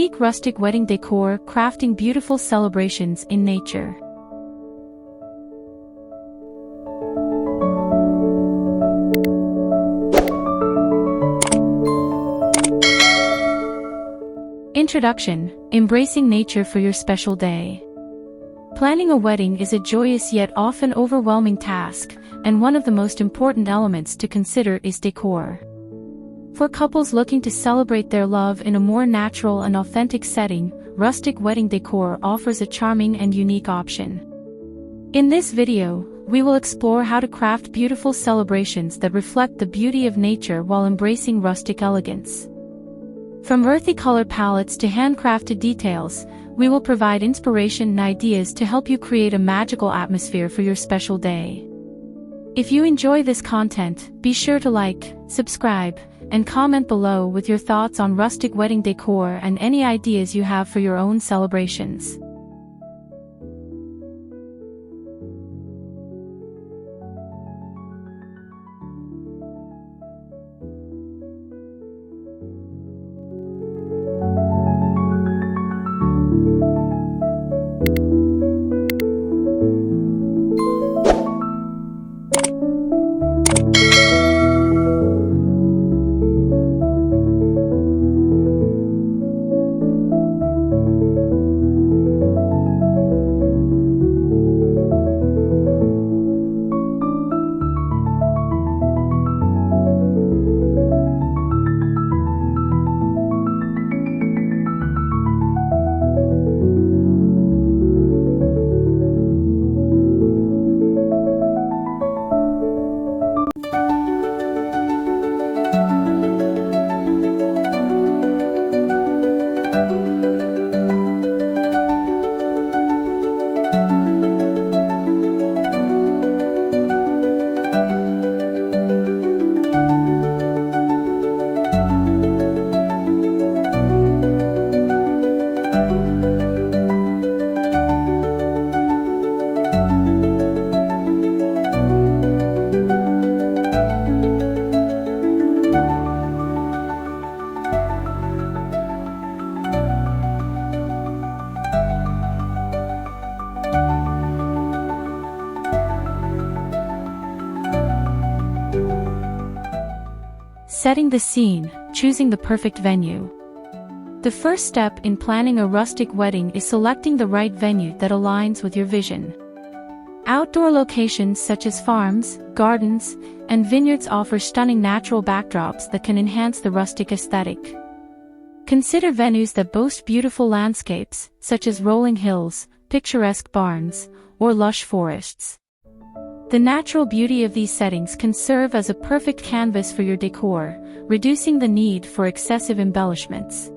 Unique rustic wedding decor, crafting beautiful celebrations in nature. Introduction: embracing nature for your special day. Planning a wedding is a joyous yet often overwhelming task, and one of the most important elements to consider is decor. For couples looking to celebrate their love in a more natural and authentic setting, rustic wedding decor offers a charming and unique option. In this video, we will explore how to craft beautiful celebrations that reflect the beauty of nature while embracing rustic elegance. From earthy color palettes to handcrafted details, we will provide inspiration and ideas to help you create a magical atmosphere for your special day. If you enjoy this content, be sure to like, subscribe, and comment below with your thoughts on rustic wedding decor and any ideas you have for your own celebrations. Setting the scene, choosing the perfect venue. The first step in planning a rustic wedding is selecting the right venue that aligns with your vision. Outdoor locations such as farms, gardens, and vineyards offer stunning natural backdrops that can enhance the rustic aesthetic. Consider venues that boast beautiful landscapes, such as rolling hills, picturesque barns, or lush forests. The natural beauty of these settings can serve as a perfect canvas for your decor, reducing the need for excessive embellishments.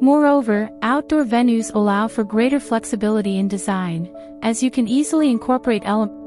Moreover, outdoor venues allow for greater flexibility in design, as you can easily incorporate elements.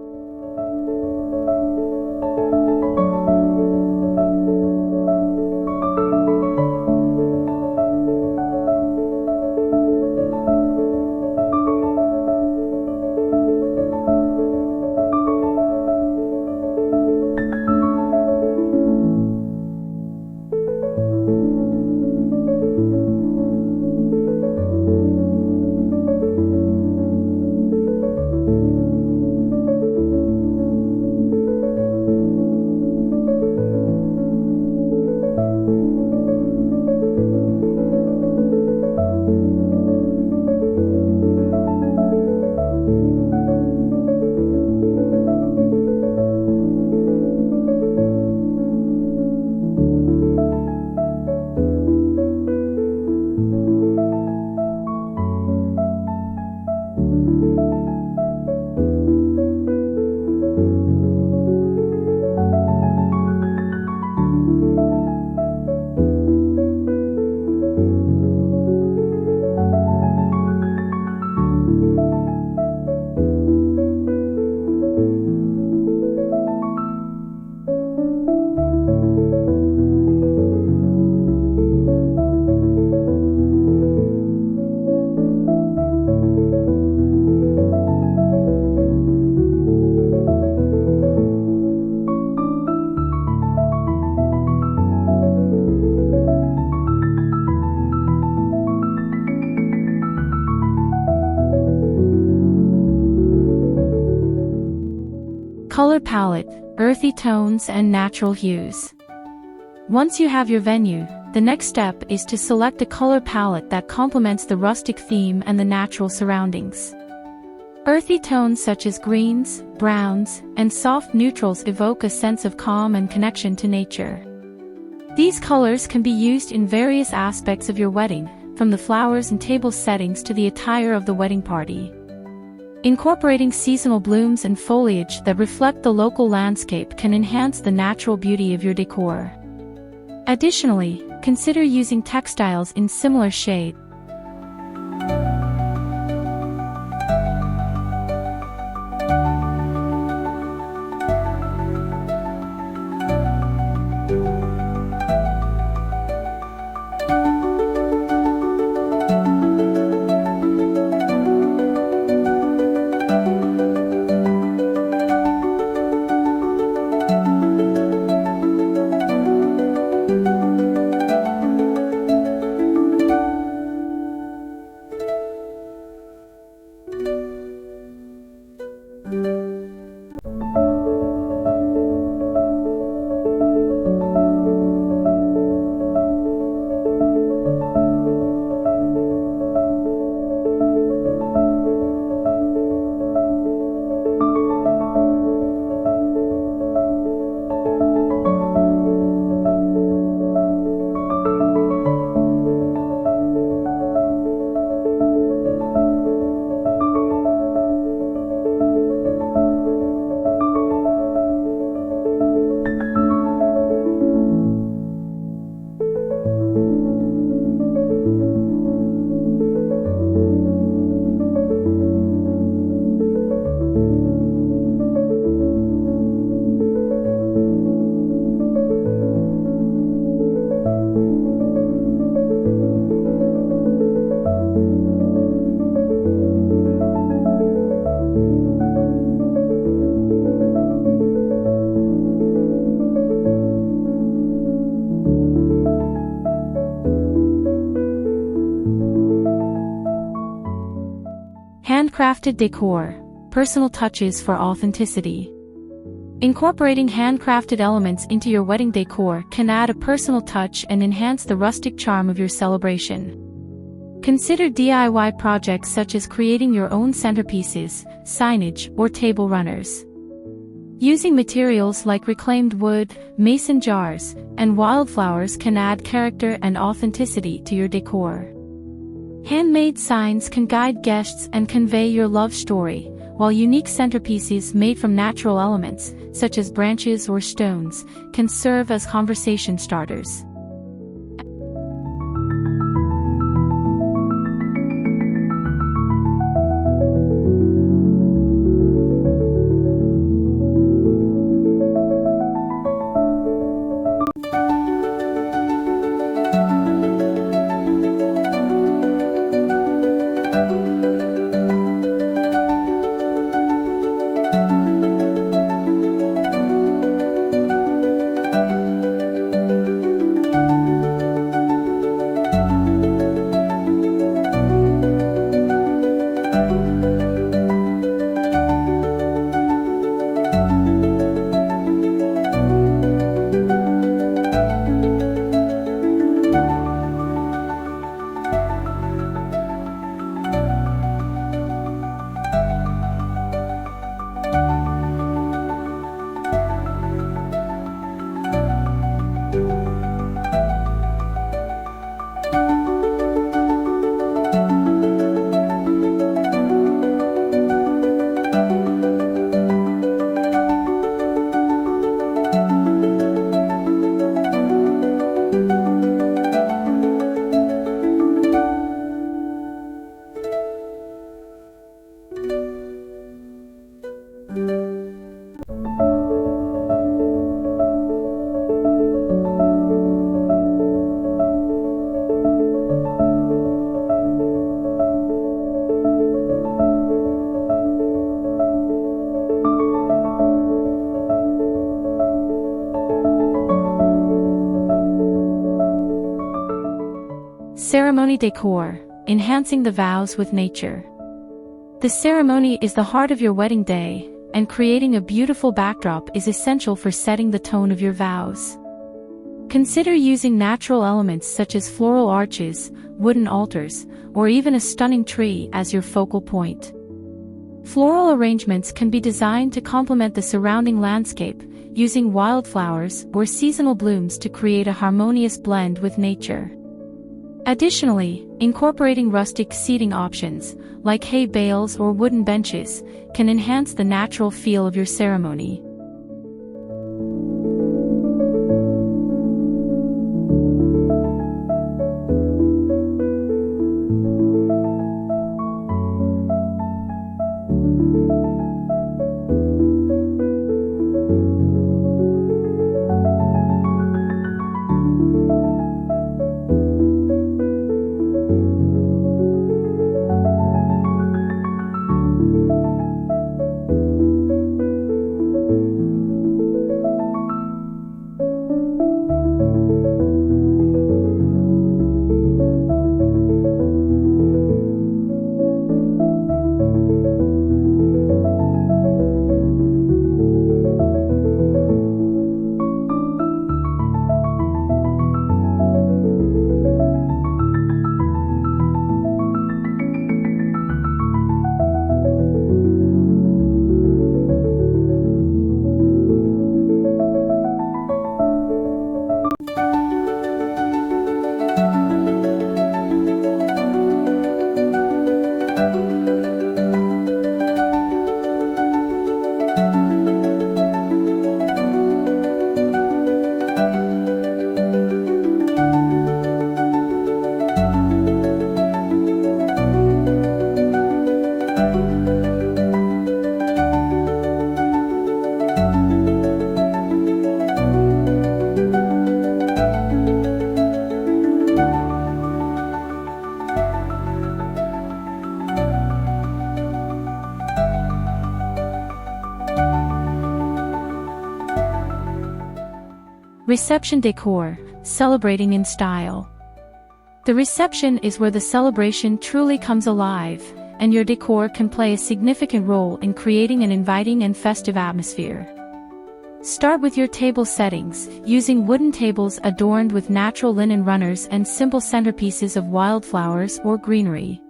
Color palette, earthy tones and natural hues. Once you have your venue, the next step is to select a color palette that complements the rustic theme and the natural surroundings. Earthy tones such as greens, browns, and soft neutrals evoke a sense of calm and connection to nature. These colors can be used in various aspects of your wedding, from the flowers and table settings to the attire of the wedding party. Incorporating seasonal blooms and foliage that reflect the local landscape can enhance the natural beauty of your decor. Additionally, consider using textiles in similar shade. Handcrafted decor, personal touches for authenticity. Incorporating handcrafted elements into your wedding decor can add a personal touch and enhance the rustic charm of your celebration. Consider DIY projects such as creating your own centerpieces, signage, or table runners. Using materials like reclaimed wood, mason jars, and wildflowers can add character and authenticity to your decor. Handmade signs can guide guests and convey your love story, while unique centerpieces made from natural elements, such as branches or stones, can serve as conversation starters. Ceremony decor, enhancing the vows with nature. The ceremony is the heart of your wedding day, and creating a beautiful backdrop is essential for setting the tone of your vows. Consider using natural elements such as floral arches, wooden altars, or even a stunning tree as your focal point. Floral arrangements can be designed to complement the surrounding landscape, using wildflowers or seasonal blooms to create a harmonious blend with nature. Additionally, incorporating rustic seating options, like hay bales or wooden benches, can enhance the natural feel of your ceremony. Reception decor, celebrating in style. The reception is where the celebration truly comes alive, and your decor can play a significant role in creating an inviting and festive atmosphere. Start with your table settings, using wooden tables adorned with natural linen runners and simple centerpieces of wildflowers or greenery.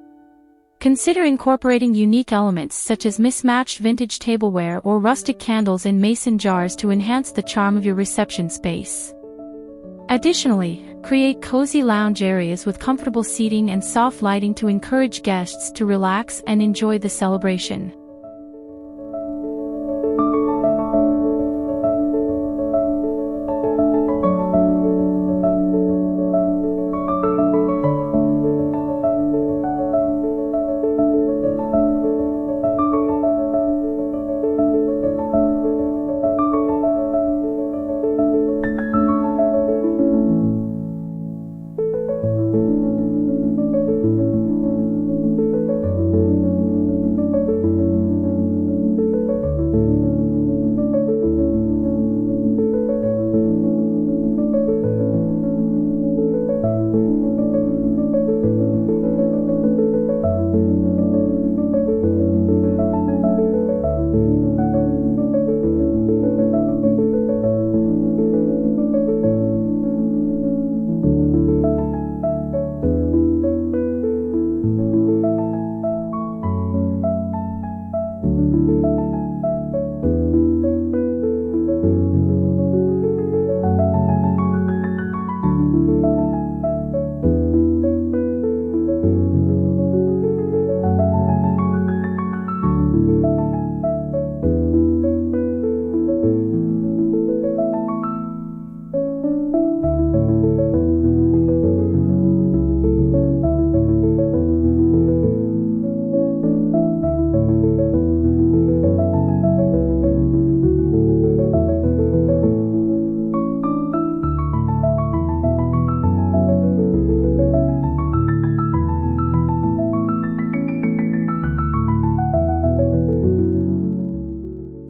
Consider incorporating unique elements such as mismatched vintage tableware or rustic candles in mason jars to enhance the charm of your reception space. Additionally, create cozy lounge areas with comfortable seating and soft lighting to encourage guests to relax and enjoy the celebration.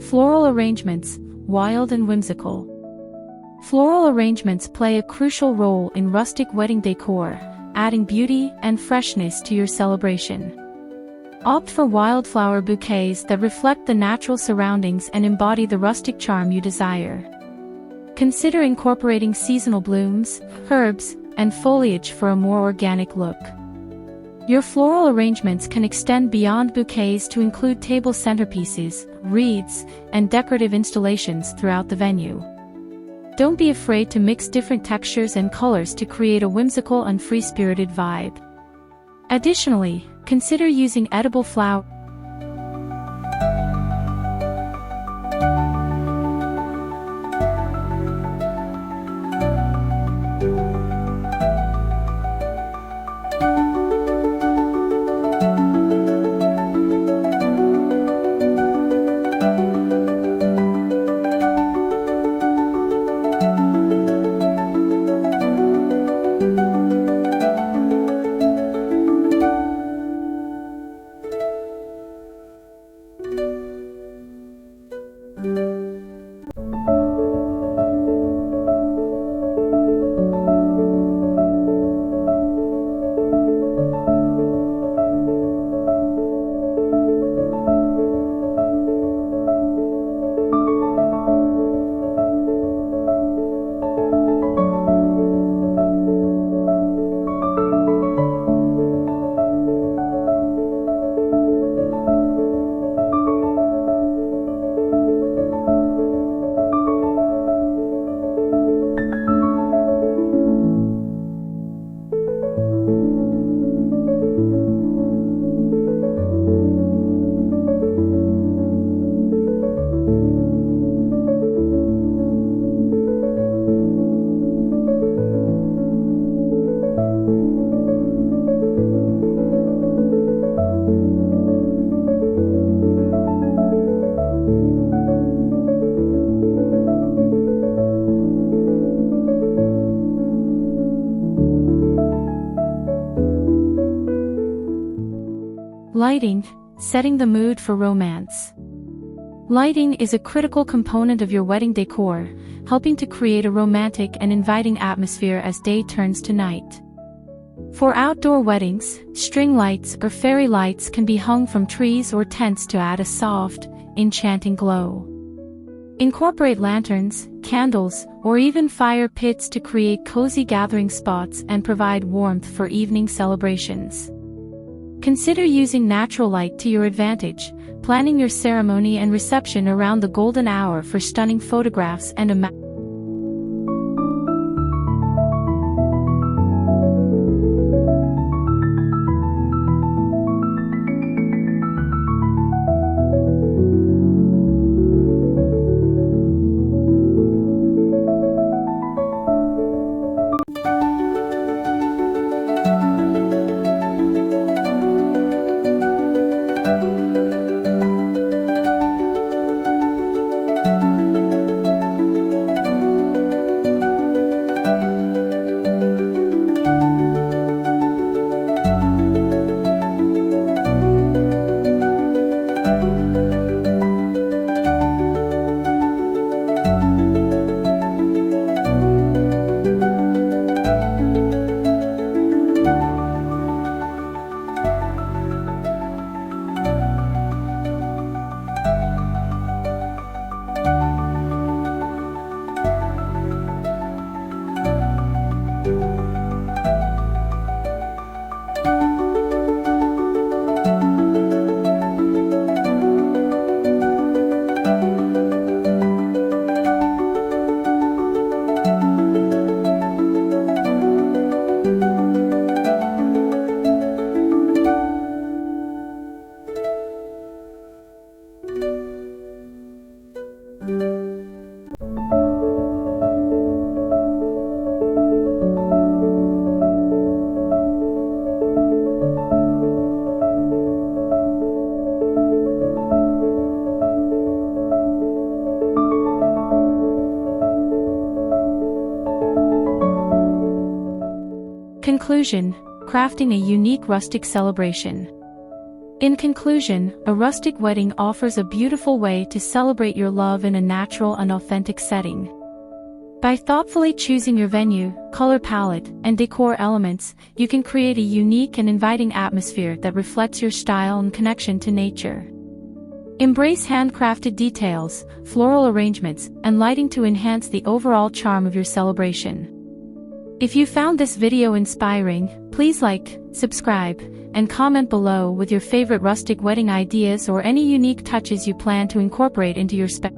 Floral arrangements, wild and whimsical. Floral arrangements play a crucial role in rustic wedding decor, adding beauty and freshness to your celebration. Opt for wildflower bouquets that reflect the natural surroundings and embody the rustic charm you desire. Consider incorporating seasonal blooms, herbs, and foliage for a more organic look. Your floral arrangements can extend beyond bouquets to include table centerpieces, wreaths, and decorative installations throughout the venue. Don't be afraid to mix different textures and colors to create a whimsical and free-spirited vibe. Additionally, consider using edible flowers. Lighting, setting the mood for romance. Lighting is a critical component of your wedding decor, helping to create a romantic and inviting atmosphere as day turns to night. For outdoor weddings, string lights or fairy lights can be hung from trees or tents to add a soft, enchanting glow. Incorporate lanterns, candles, or even fire pits to create cozy gathering spots and provide warmth for evening celebrations. Consider using natural light to your advantage, planning your ceremony and reception around the golden hour for stunning photographs and a Conclusion: crafting a unique rustic celebration. In conclusion, a rustic wedding offers a beautiful way to celebrate your love in a natural and authentic setting. By thoughtfully choosing your venue, color palette, and decor elements, you can create a unique and inviting atmosphere that reflects your style and connection to nature. Embrace handcrafted details, floral arrangements, and lighting to enhance the overall charm of your celebration. If you found this video inspiring, please like, subscribe, and comment below with your favorite rustic wedding ideas or any unique touches you plan to incorporate into your space.